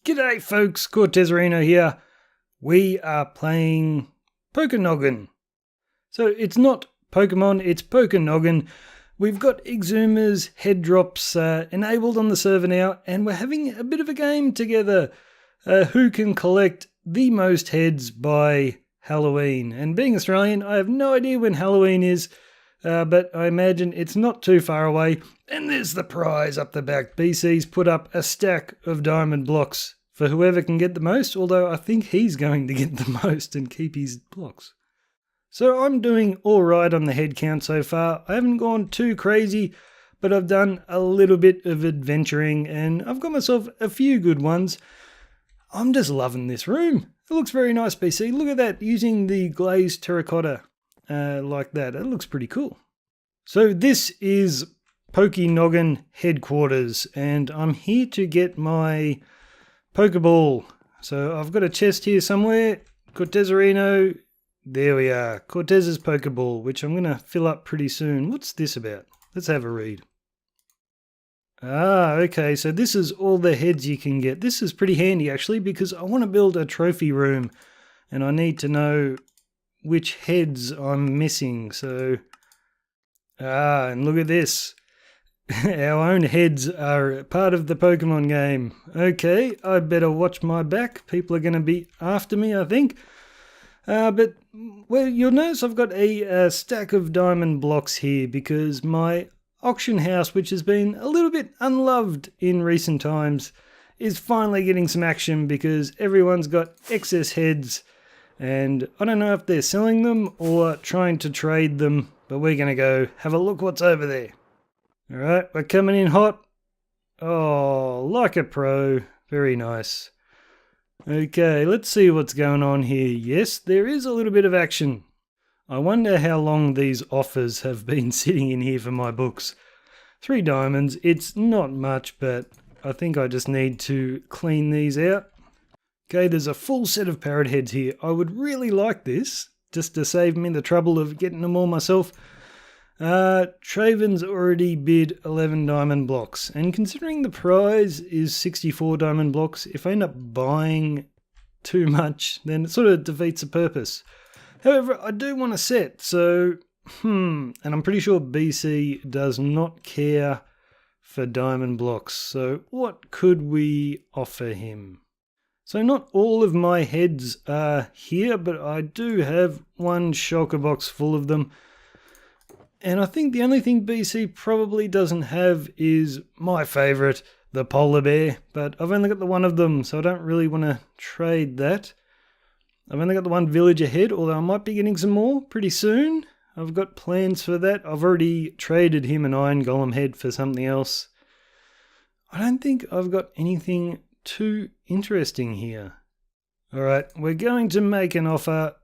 G'day folks, Cortezerino here. We are playing poke-noggin. So it's not Pokemon, it's poke-noggin. We've got Exuma's head drops enabled on the server now, and we're having a bit of a game together. Who can collect the most heads by Halloween? And being Australian, I have no idea when Halloween is, but I imagine it's not too far away. And there's the prize up the back. BC's put up a stack of diamond blocks for whoever can get the most, although I think he's going to get the most and keep his blocks. So I'm doing alright on the head count so far. I haven't gone too crazy, but I've done a little bit of adventuring and I've got myself a few good ones. I'm just loving this room. It looks very nice, BC. Look at that, using the glazed terracotta like that. It looks pretty cool. So this is Poke-noggin headquarters, and I'm here to get my Pokeball. So I've got a chest here somewhere. Cortezerino. There we are. Cortez's Pokeball, which I'm going to fill up pretty soon. What's this about? Let's have a read. Ah, okay. So this is all the heads you can get. This is pretty handy, actually, because I want to build a trophy room, and I need to know which heads I'm missing. So, and look at this. Our own heads are part of the Pokemon game. Okay, I better watch my back. People are going to be after me, I think. But, well, you'll notice I've got a stack of diamond blocks here because my auction house, which has been a little bit unloved in recent times, is finally getting some action because everyone's got excess heads. And I don't know if they're selling them or trying to trade them, but we're going to go have a look what's over there. Alright, we're coming in hot. Oh, like a pro. Very nice. Okay, let's see what's going on here. Yes, there is a little bit of action. I wonder how long these offers have been sitting in here for my books. 3 diamonds, it's not much, but I think I just need to clean these out. Okay, there's a full set of parrot heads here. I would really like this, just to save me the trouble of getting them all myself. Traven's already bid 11 diamond blocks, and considering the prize is 64 diamond blocks, if I end up buying too much, then it sort of defeats the purpose. However, I do want a set, so, and I'm pretty sure BC does not care for diamond blocks, so what could we offer him? So not all of my heads are here, but I do have one shulker box full of them. And I think the only thing BC probably doesn't have is my favourite, the polar bear. But I've only got the one of them, so I don't really want to trade that. I've only got the one villager head, although I might be getting some more pretty soon. I've got plans for that. I've already traded him an iron golem head for something else. I don't think I've got anything too interesting here. Alright, we're going to make an offer,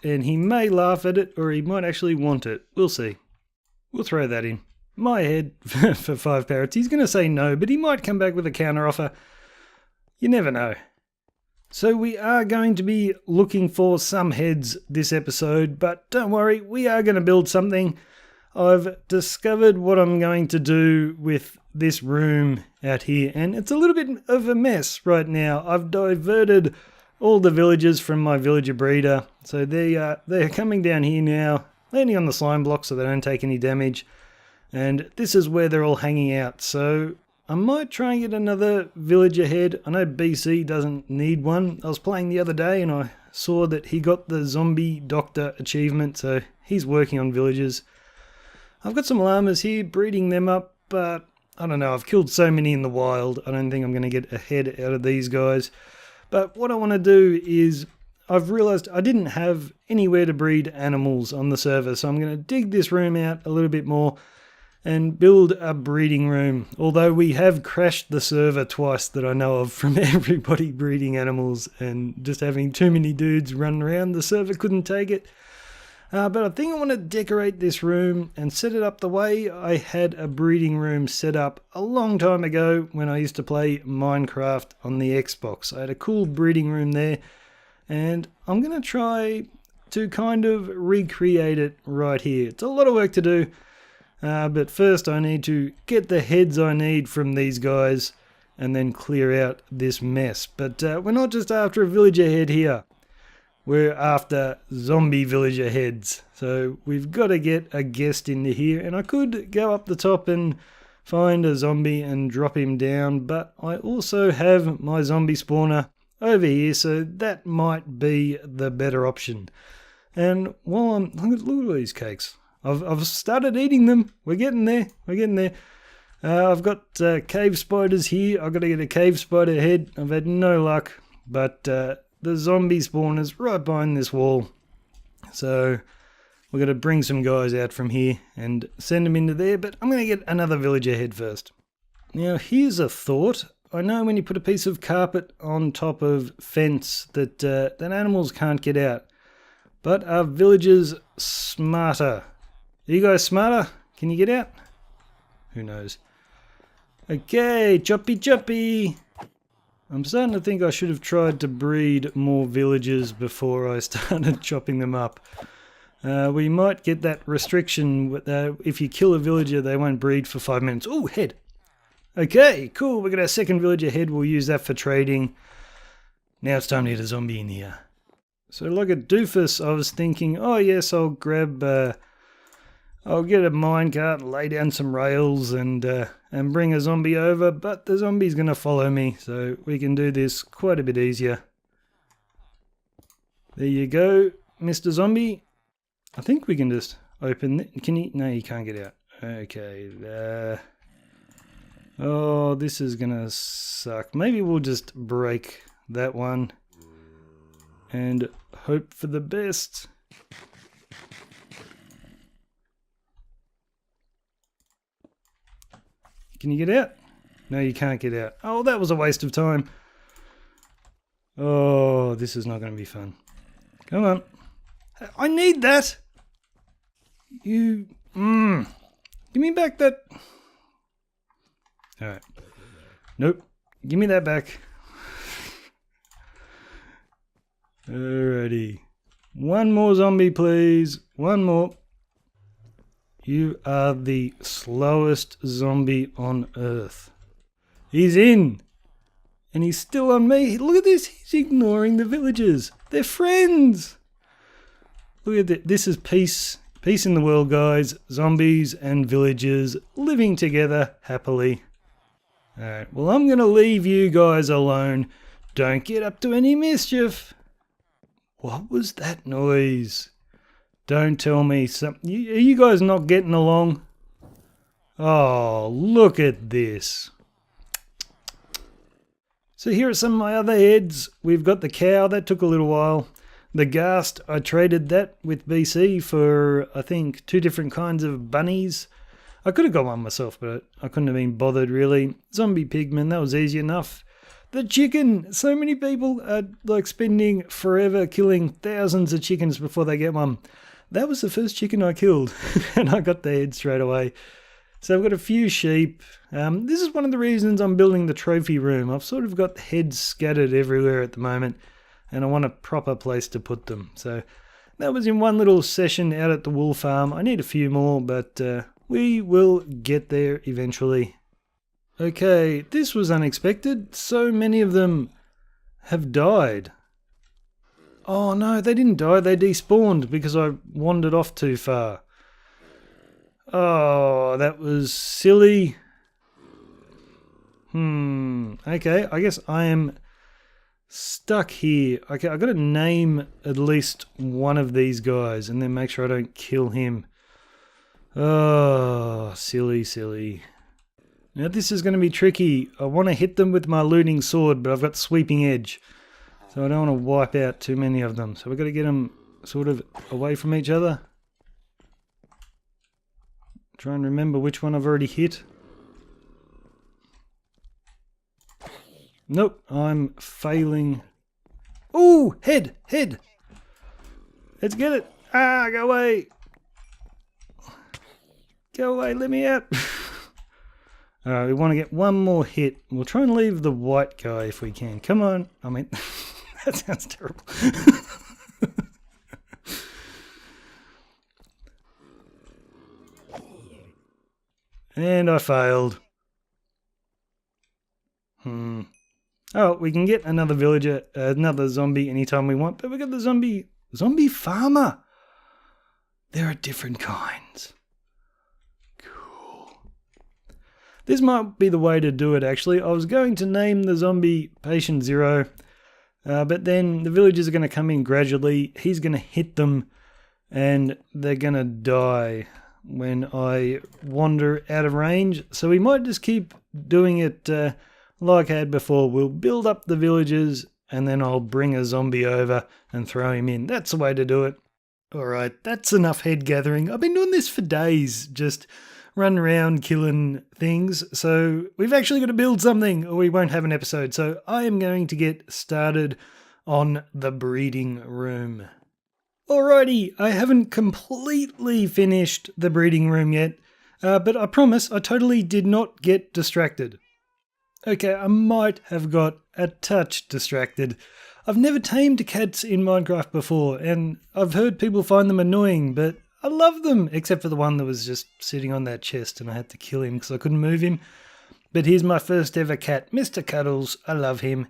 and he may laugh at it, or he might actually want it. We'll see. We'll throw that in. My head for 5 parrots. He's going to say no, but he might come back with a counter offer. You never know. So we are going to be looking for some heads this episode, but don't worry, we are going to build something. I've discovered what I'm going to do with this room out here, and it's a little bit of a mess right now. I've diverted all the villagers from my villager breeder, so they're coming down here now, landing on the slime block so they don't take any damage, and this is where they're all hanging out. So I might try and get another villager head. I know BC doesn't need one. I was playing the other day and I saw that he got the zombie doctor achievement, so he's working on villagers. I've got some llamas here, breeding them up, but I don't know, I've killed so many in the wild, I don't think I'm going to get a head out of these guys. But what I want to do is, I've realised I didn't have anywhere to breed animals on the server, so I'm going to dig this room out a little bit more and build a breeding room. Although we have crashed the server twice that I know of from everybody breeding animals and just having too many dudes run around, the server couldn't take it. But I think I want to decorate this room and set it up the way I had a breeding room set up a long time ago when I used to play Minecraft on the Xbox. I had a cool breeding room there, and I'm going to try to kind of recreate it right here. It's a lot of work to do, but first I need to get the heads I need from these guys and then clear out this mess. But we're not just after a villager head here. We're after zombie villager heads. So we've got to get a guest into here. And I could go up the top and find a zombie and drop him down. But I also have my zombie spawner over here. So that might be the better option. And while I'm... Look at all these cakes. I've started eating them. We're getting there. We're getting there. I've got cave spiders here. I've got to get a cave spider head. I've had no luck. But... the zombie spawners right behind this wall. So we're going to bring some guys out from here and send them into there. But I'm going to get another villager head first. Now here's a thought. I know when you put a piece of carpet on top of fence that animals can't get out. But are villagers smarter? Are you guys smarter? Can you get out? Who knows? Okay, choppy choppy. I'm starting to think I should have tried to breed more villagers before I started chopping them up. We might get that restriction. If you kill a villager, they won't breed for 5 minutes. Oh, head. Okay, cool. We got our second villager head. We'll use that for trading. Now it's time to get a zombie in here. So like a doofus, I was thinking, oh yes, I'll grab... I'll get a minecart, lay down some rails and bring a zombie over, but the zombie's going to follow me, so we can do this quite a bit easier. There you go, Mr. Zombie. I think we can just open... Can you... No, you can't get out. Okay. Oh, this is going to suck. Maybe we'll just break that one and hope for the best. Can you get out? No, you can't get out. Oh, that was a waste of time. Oh, this is not going to be fun. Come on. I need that. You... Give me back that... Alright. Nope. Give me that back. Alrighty. One more zombie, please. One more. You are the slowest zombie on Earth. He's in. And he's still on me. Look at this. He's ignoring the villagers. They're friends. Look at that. This is peace. Peace in the world, guys. Zombies and villagers living together happily. Alright, well, I'm going to leave you guys alone. Don't get up to any mischief. What was that noise? Don't tell me something. Are you guys not getting along? Oh, look at this. So here are some of my other heads. We've got the cow. That took a little while. The ghast, I traded that with BC for, I think, 2 different kinds of bunnies. I could have got one myself, but I couldn't have been bothered, really. Zombie pigman, that was easy enough. The chicken. So many people are like spending forever killing thousands of chickens before they get one. That was the first chicken I killed, and I got the head straight away. So I've got a few sheep. This is one of the reasons I'm building the trophy room. I've sort of got heads scattered everywhere at the moment, and I want a proper place to put them. So that was in one little session out at the wool farm. I need a few more, but we will get there eventually. Okay, this was unexpected. So many of them have died. Oh no, they didn't die, they despawned because I wandered off too far. Oh, that was silly. Okay, I guess I am stuck here. Okay, I've got to name at least one of these guys and then make sure I don't kill him. Oh, silly. Now this is going to be tricky. I want to hit them with my looting sword, but I've got sweeping edge. So I don't want to wipe out too many of them. So we've got to get them sort of away from each other. Try and remember which one I've already hit. Nope, I'm failing. Ooh, head. Let's get it. Ah, go away. Go away, let me out. Alright, we want to get one more hit. We'll try and leave the white guy if we can. Come on. I mean... That sounds terrible. And I failed. Oh, we can get another villager, another zombie anytime we want, but we got the zombie farmer. There are different kinds. Cool. This might be the way to do it, actually. I was going to name the zombie Patient Zero, but then the villagers are going to come in gradually. He's going to hit them, and they're going to die when I wander out of range. So we might just keep doing it like I had before. We'll build up the villagers, and then I'll bring a zombie over and throw him in. That's the way to do it. Alright, that's enough head gathering. I've been doing this for days, just running around killing things. So we've actually got to build something or we won't have an episode. So I am going to get started on the breeding room. Alrighty, I haven't completely finished the breeding room yet, but I promise I totally did not get distracted. Okay, I might have got a touch distracted. I've never tamed cats in Minecraft before, and I've heard people find them annoying, but I love them, except for the one that was just sitting on that chest and I had to kill him because I couldn't move him. But here's my first ever cat, Mr. Cuddles. I love him.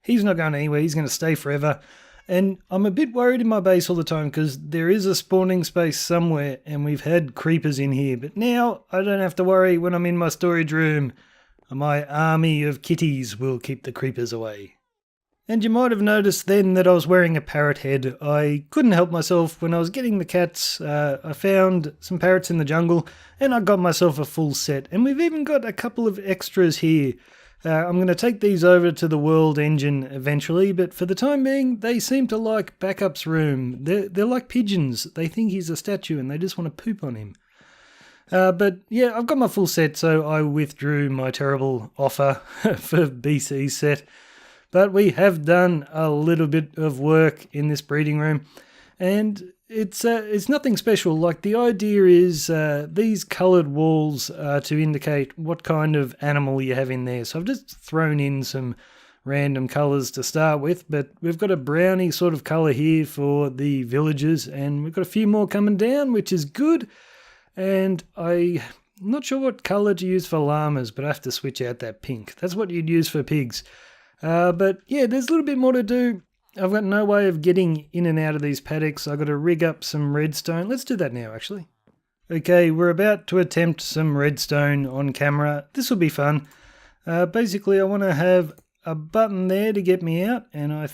He's not going anywhere, he's going to stay forever. And I'm a bit worried in my base all the time because there is a spawning space somewhere and we've had creepers in here. But now I don't have to worry when I'm in my storage room. My army of kitties will keep the creepers away. And you might have noticed then that I was wearing a parrot head. I couldn't help myself when I was getting the cats. I found some parrots in the jungle and I got myself a full set. And we've even got a couple of extras here. I'm going to take these over to the world engine eventually, but for the time being, they seem to like Backup's room. They're like pigeons. They think he's a statue and they just want to poop on him. But yeah, I've got my full set, so I withdrew my terrible offer for BC's set. But we have done a little bit of work in this breeding room, and it's nothing special. Like, the idea is these coloured walls are to indicate what kind of animal you have in there. So I've just thrown in some random colours to start with, but we've got a browny sort of colour here for the villagers, and we've got a few more coming down, which is good. And I'm not sure what colour to use for llamas, but I have to switch out that pink. That's what you'd use for pigs. But yeah, there's a little bit more to do. I've got no way of getting in and out of these paddocks. I've got to rig up some redstone. Let's do that now, actually. Okay, we're about to attempt some redstone on camera. This will be fun. Basically, I want to have a button there to get me out. And I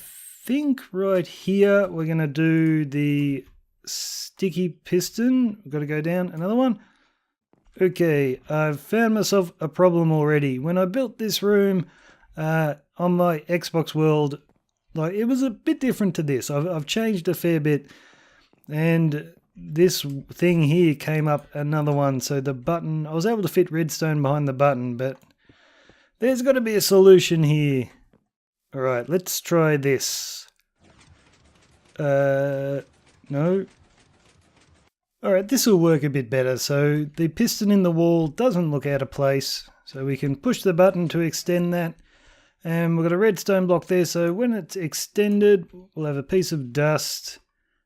think right here we're going to do the sticky piston. We've got to go down. Another one. Okay, I've found myself a problem already. When I built this room on my Xbox world, like, it was a bit different to this. I've changed a fair bit, and this thing here came up another one. So the button, I was able to fit redstone behind the button, but there's got to be a solution here. All right, let's try this. No. All right, this will work a bit better. So the piston in the wall doesn't look out of place. So we can push the button to extend that. And we've got a redstone block there, so when it's extended, we'll have a piece of dust,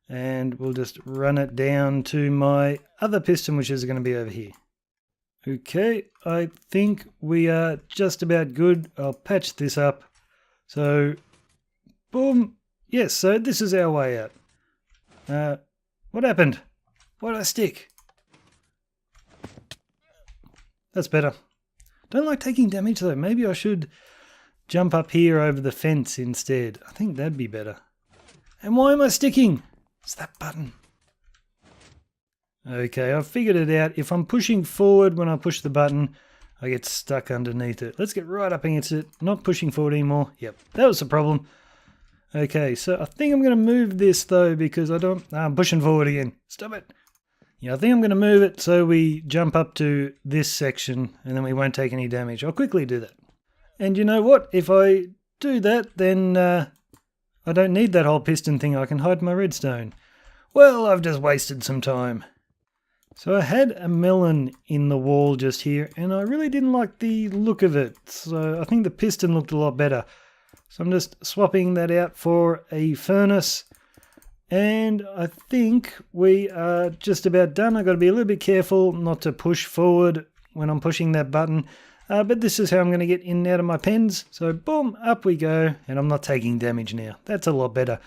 and we'll just run it down to my other piston, which is going to be over here. Okay, I think we are just about good. I'll patch this up. So, boom. Yes, so this is our way out. What happened? Why did I stick? That's better. Don't like taking damage though. Maybe I should jump up here over the fence instead. I think that'd be better. And why am I sticking? It's that button. Okay, I've figured it out. If I'm pushing forward when I push the button, I get stuck underneath it. Let's get right up against it. Not pushing forward anymore. Yep, that was the problem. Okay, so I think I'm going to move this though, because I'm pushing forward again. Stop it. Yeah, I think I'm going to move it so we jump up to this section and then we won't take any damage. I'll quickly do that. And you know what? If I do that, then I don't need that whole piston thing. I can hide my redstone. Well, I've just wasted some time. So I had a melon in the wall just here, and I really didn't like the look of it. So I think the piston looked a lot better. So I'm just swapping that out for a furnace. And I think we are just about done. I've got to be a little bit careful not to push forward when I'm pushing that button. But this is how I'm going to get in and out of my pens. So boom, up we go, and I'm not taking damage now. That's a lot better.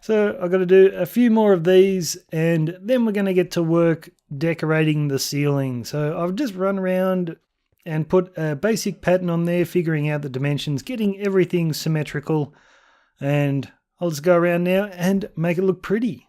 So I've got to do a few more of these, and then we're going to get to work decorating the ceiling. So I've just run around and put a basic pattern on there, figuring out the dimensions, getting everything symmetrical, and I'll just go around now and make it look pretty.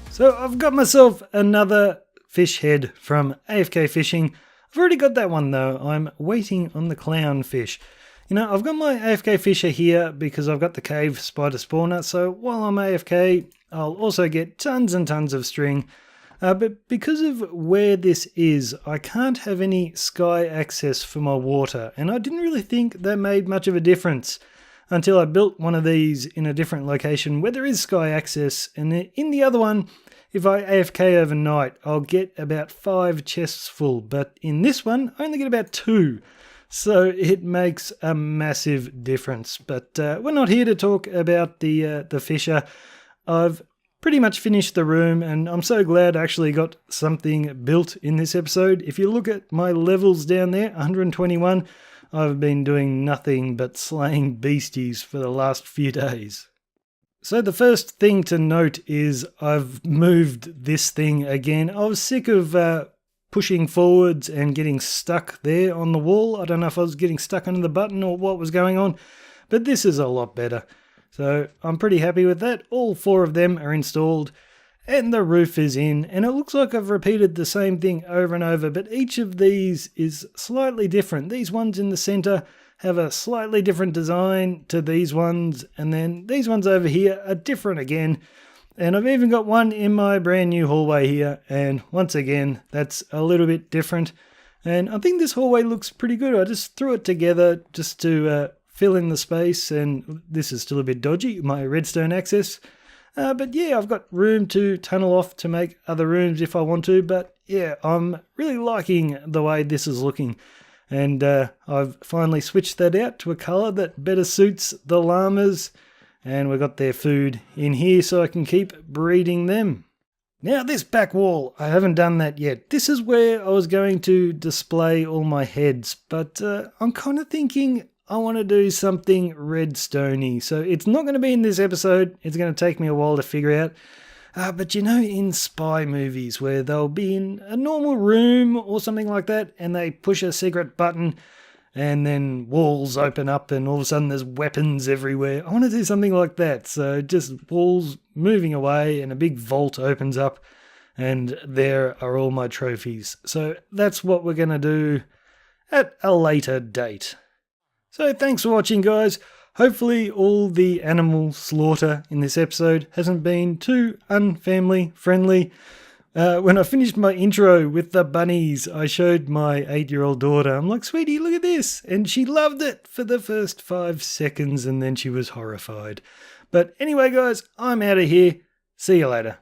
So I've got myself another fish head from AFK Fishing. I've already got that one though. I'm waiting on the clownfish. You know, I've got my AFK fisher here because I've got the cave spider spawner. So while I'm AFK, I'll also get tons and tons of string. But because of where this is, I can't have any sky access for my water. And I didn't really think that made much of a difference until I built one of these in a different location where there is sky access. And in the other one, if I AFK overnight, I'll get about 5 chests full. But in this one, I only get about 2. So it makes a massive difference. But we're not here to talk about the fisher. I've pretty much finished the room, and I'm so glad I actually got something built in this episode. If you look at my levels down there, 121, I've been doing nothing but slaying beasties for the last few days. So the first thing to note is I've moved this thing again. I was sick of pushing forwards and getting stuck there on the wall. I don't know if I was getting stuck under the button or what was going on, but this is a lot better. So I'm pretty happy with that. All 4 of them are installed and the roof is in, and it looks like I've repeated the same thing over and over, but each of these is slightly different. These ones in the center have a slightly different design to these ones, and then these ones over here are different again. And I've even got one in my brand new hallway here, and once again, that's a little bit different. And I think this hallway looks pretty good. I just threw it together just to fill in the space, and this is still a bit dodgy, my redstone access. But yeah, I've got room to tunnel off to make other rooms if I want to, but yeah, I'm really liking the way this is looking. And I've finally switched that out to a colour that better suits the llamas. And we've got their food in here so I can keep breeding them. Now this back wall, I haven't done that yet. This is where I was going to display all my heads. But I'm kind of thinking I want to do something redstone-y. So it's not going to be in this episode. It's going to take me a while to figure out. But you know, in spy movies where they'll be in a normal room or something like that, and they push a secret button and then walls open up and all of a sudden there's weapons everywhere. I want to do something like that. So just walls moving away and a big vault opens up and there are all my trophies. So that's what we're going to do at a later date. So thanks for watching, guys. Hopefully all the animal slaughter in this episode hasn't been too unfamily friendly. When I finished my intro with the bunnies, I showed my 8-year-old daughter. I'm like, sweetie, look at this. And she loved it for the first 5 seconds and then she was horrified. But anyway, guys, I'm out of here. See you later.